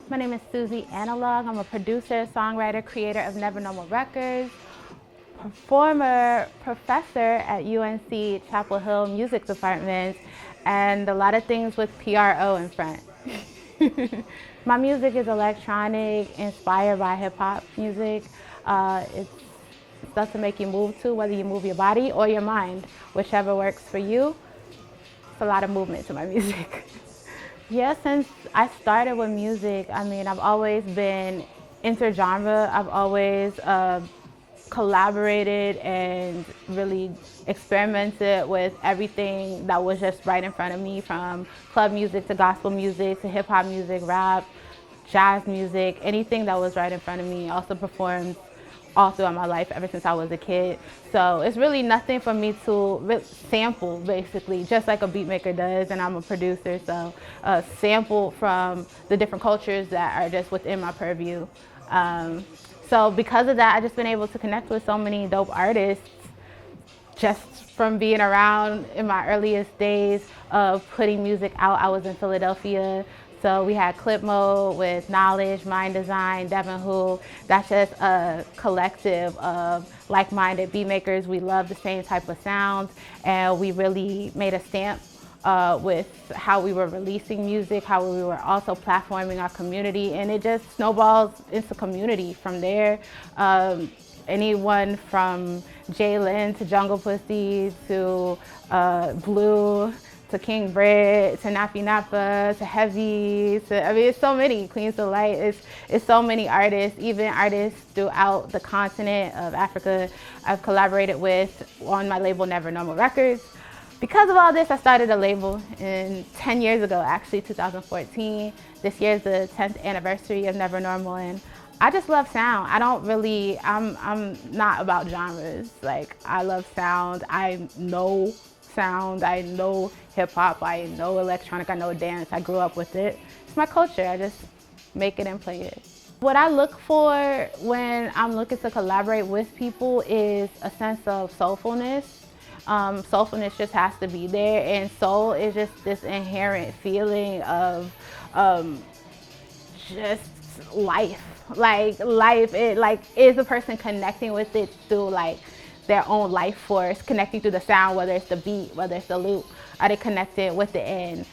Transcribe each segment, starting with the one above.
My name is Suzi Analogue. I'm a producer, songwriter, creator of Never Normal Records, former professor at UNC Chapel Hill Music Department, and a lot of things with PRO in front. My music is electronic, inspired by hip-hop music. It's stuff to make you move to, whether you move your body or your mind, whichever works for you. It's a lot of movement to my music. Yeah, since I started with music, I've always been intergenre. I've always collaborated and really experimented with everything that was just right in front of me, from club music to gospel music to hip hop music, rap, jazz music, anything that was right in front of me. I also performed all throughout my life ever since I was a kid. So it's really nothing for me to sample, basically, just like a beat maker does, and I'm a producer, so sample from the different cultures that are just within my purview. So because of that, I've just been able to connect with so many dope artists just from being around in my earliest days of putting music out. I was in Philadelphia, so we had Clip Mode with Knowledge, Mind Design, Devin Who. That's just a collective of like-minded beat makers. We love the same type of sounds, and we really made a stamp with how we were releasing music, how we were also platforming our community, and it just snowballs into community from there. Anyone from Jalen to Jungle Pussy to Blue to King Bread to Nappy Nappa to Heavy to, it's so many, Queens of Light, it's so many artists, even artists throughout the continent of Africa I've collaborated with on my label Never Normal Records. Because of all this, I started a label 10 years ago, actually 2014. This year is the 10th anniversary of Never Normal, and I just love sound. I'm not about genres. Like, I love sound. I know sound. I know hip hop. I know electronic. I know dance. I grew up with it. It's my culture. I just make it and play it. What I look for when I'm looking to collaborate with people is a sense of soulfulness. Soulfulness just has to be there, and soul is just this inherent feeling of just life. Is the person connecting with it through their own life force, connecting through the sound, whether it's the beat, whether it's the loop, are they connected with it, and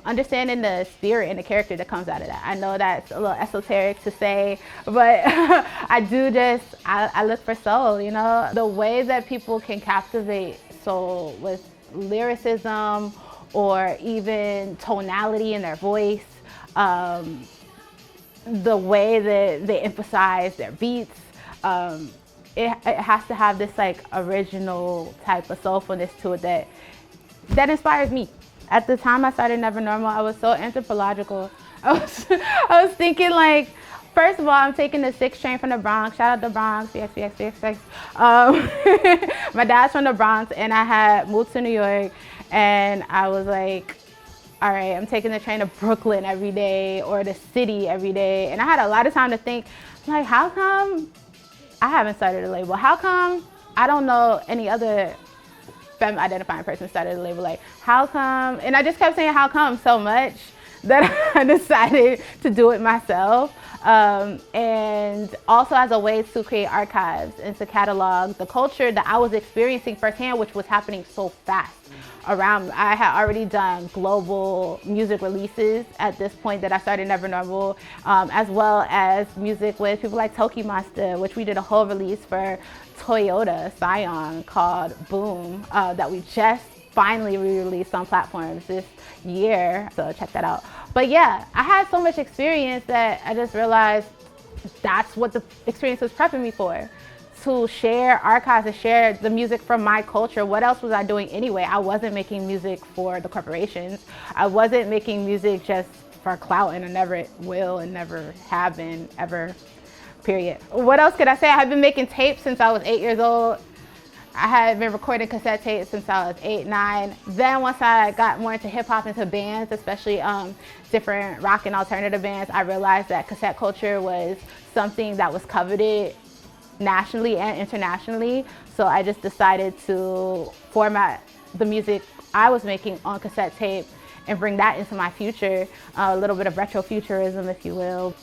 understanding the spirit and the character that comes out of that. I know that's a little esoteric to say, but I look for soul, you know? The way that people can captivate soul with lyricism or even tonality in their voice, the way that they emphasize their beats, it has to have this original type of soulfulness to it that inspires me. At the time I started Never Normal, I was so anthropological. I was thinking first of all, I'm taking the 6 train from the Bronx. Shout out the Bronx, BX. My dad's from the Bronx, and I had moved to New York, and I was like, all right, I'm taking the train to Brooklyn every day or the city every day. And I had a lot of time to think, how come I haven't started a label? How come I don't know any other femme identifying person started a label? How come? And I just kept saying how come so much that I decided to do it myself. And also as a way to create archives and to catalog the culture that I was experiencing firsthand, which was happening so fast around me. I had already done global music releases at this point that I started Never Normal, as well as music with people like Toki Master, which we did a whole release for Toyota Scion called Boom, that we just finally re-released on platforms this year, so check that out. But yeah, I had so much experience that I just realized that's what the experience was prepping me for. To share archives and share the music from my culture. What else was I doing anyway? I wasn't making music for the corporations. I wasn't making music just for clout, and I never will and never have been, ever, period. What else could I say? I had been making tapes since I was 8 years old. I had been recording cassette tapes since I was 8, 9. Then once I got more into hip hop, into bands, especially different rock and alternative bands, I realized that cassette culture was something that was coveted nationally and internationally. So I just decided to format the music I was making on cassette tape and bring that into my future, a little bit of retrofuturism, if you will.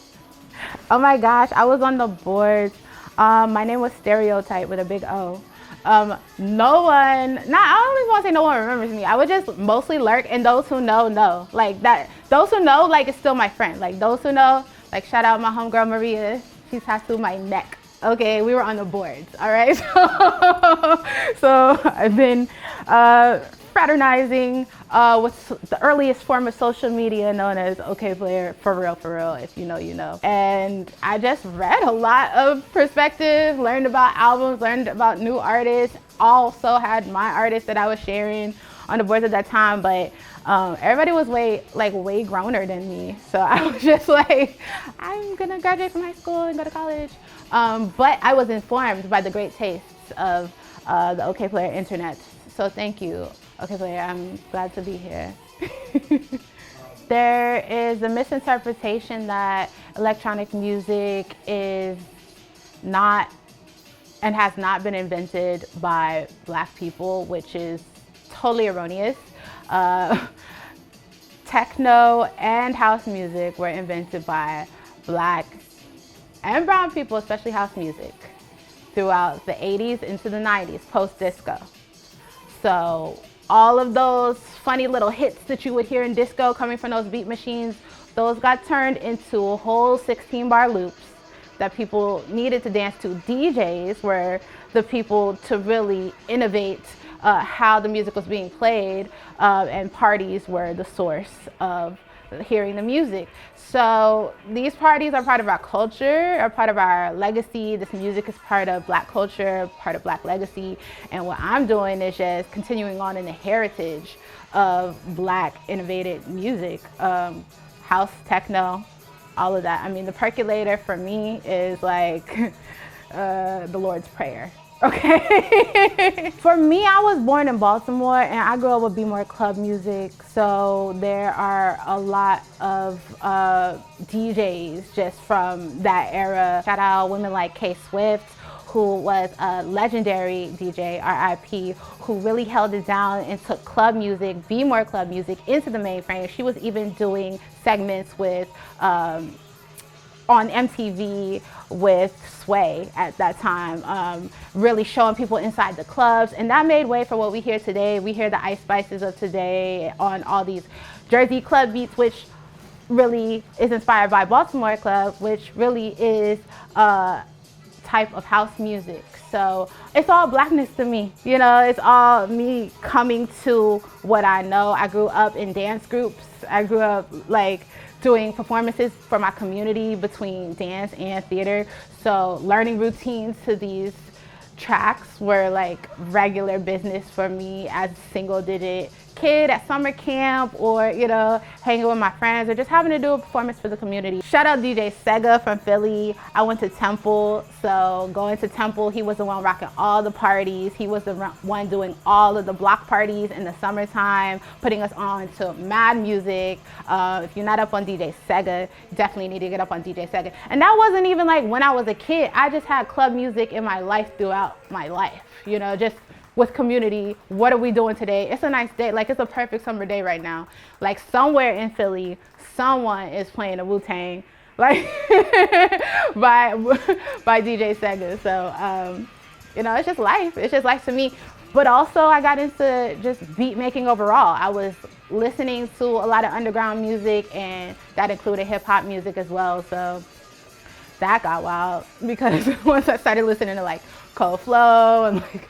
Oh my gosh, I was on the boards. My name was Stereotype with a big O. No one, I don't even want to say no one remembers me. I would just mostly lurk, and those who know. Like that, those who know, like, it's still my friend. Like those who know, like shout out my homegirl Maria. She's tattooed my neck. Okay, we were on the boards, all right? So I've been fraternizing with the earliest form of social media known as OkayPlayer, for real, if you know, you know. And I just read a lot of perspective, learned about albums, learned about new artists, also had my artists that I was sharing on the boards at that time, but everybody was way growner than me. So I was just like, I'm gonna graduate from high school and go to college. But I was informed by the great tastes of the OkayPlayer internet. So thank you, OkayPlayer. I'm glad to be here. There is a misinterpretation that electronic music is not and has not been invented by Black people, which is totally erroneous. Techno and house music were invented by Black and brown people, especially house music, throughout the 80s into the 90s, post-disco. So all of those funny little hits that you would hear in disco coming from those beat machines, those got turned into whole 16-bar loops that people needed to dance to. DJs were the people to really innovate how the music was being played, and parties were the source of hearing the music. So these parties are part of our culture, are part of our legacy. This music is part of Black culture, part of Black legacy. And what I'm doing is just continuing on in the heritage of Black innovative music, house, techno, all of that. I mean, the percolator for me is like the Lord's Prayer. Okay. For me, I was born in Baltimore and I grew up with more club music. So there are a lot of DJs just from that era. Shout out women like K Swift, who was a legendary DJ, RIP, who really held it down and took club music, more club music into the mainframe. She was even doing segments with on MTV with Sway at that time, really showing people inside the clubs. And that made way for what we hear today. We hear the Ice Spices of today on all these Jersey club beats, which really is inspired by Baltimore club, which really is a type of house music. So it's all Blackness to me, you know, it's all me coming to what I know. I grew up in dance groups. I grew up like doing performances for my community between dance and theater. So learning routines to these tracks were like regular business for me as a single-digit kid at summer camp, or, you know, hanging with my friends, or just having to do a performance for the community. Shout out DJ Sega from Philly. I went to Temple, so going to Temple, he was the one rocking all the parties. He was the one doing all of the block parties in the summertime, putting us on to mad music. If you're not up on DJ Sega, definitely need to get up on DJ Sega. And that wasn't even like when I was a kid. I just had club music in my life throughout my life, you know, just with community. What are we doing today? It's a nice day. Like, it's a perfect summer day right now. Like, somewhere in Philly, someone is playing a Wu-Tang, like by DJ Sega. So, you know, it's just life. It's just life to me. But also, I got into just beat making overall. I was listening to a lot of underground music, and that included hip hop music as well. So that got wild, because once I started listening to like Cold Flow and like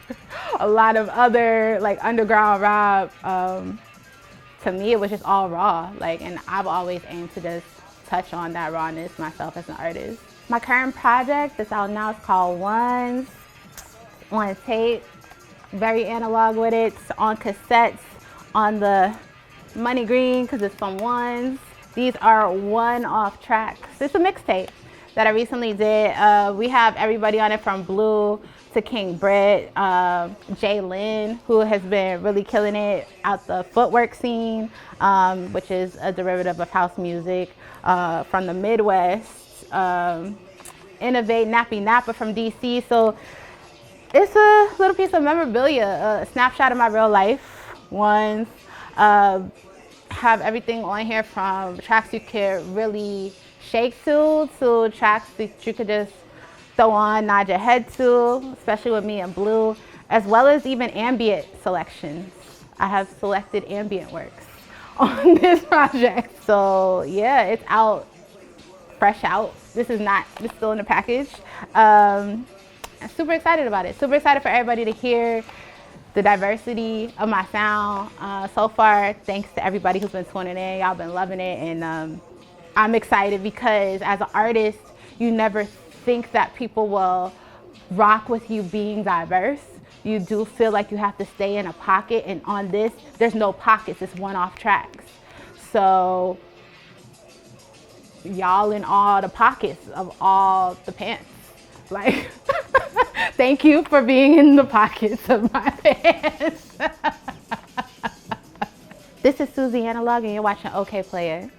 a lot of other like underground rap, to me it was just all raw. Like, and I've always aimed to just touch on that rawness myself as an artist. My current project that's out now is called ONEZ, on tape, very analog with it. It's on cassettes, on the money green, because it's from ONEZ. These are one-off tracks. It's a mixtape that I recently did. We have everybody on it from Blue to King Britt, Jay Lynn, who has been really killing it out the footwork scene, which is a derivative of house music from the Midwest. Innovate, Nappy Nappa from DC. So it's a little piece of memorabilia, a snapshot of my real life. ONEZ, have everything on here from tracks you could really shake to tracks that you could just throw on, nod your head to, especially with me in blue, as well as even ambient selections. I have selected ambient works on this project. So yeah, it's out, fresh out. This is still in the package. I'm super excited about it. Super excited for everybody to hear the diversity of my sound. So far, thanks to everybody who's been tuning in. Y'all been loving it, and I'm excited because as an artist, you never think that people will rock with you being diverse. You do feel like you have to stay in a pocket, and on this, there's no pockets, it's one-off tracks. So y'all in all the pockets of all the pants. Like, thank you for being in the pockets of my pants. This is Suzi Analogue, and you're watching OkayPlayer.